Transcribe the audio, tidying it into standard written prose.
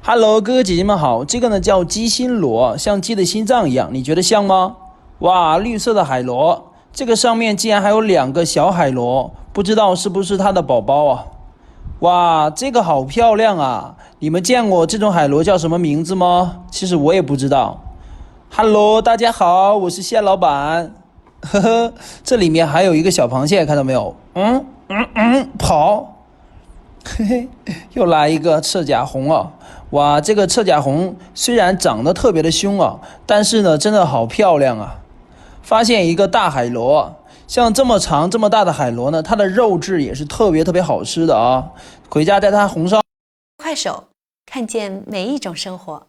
Hello，哥哥姐姐们好，这个呢叫鸡心螺，像鸡的心脏一样，你觉得像吗？哇，绿色的海螺，这个上面竟然还有两个小海螺，不知道是不是它的宝宝啊？哇，这个好漂亮啊！你们见过这种海螺叫什么名字吗？其实我也不知道。Hello，大家好，我是蟹老板。呵呵，这里面还有一个小螃蟹，看到没有？跑。嘿嘿，又来一个赤甲红啊！哇，这个赤甲红虽然长得特别的凶啊，但是呢，真的好漂亮啊！发现一个大海螺，像这么长这么大的海螺呢，它的肉质也是特别特别好吃的啊！回家带它红烧。快手，看见每一种生活。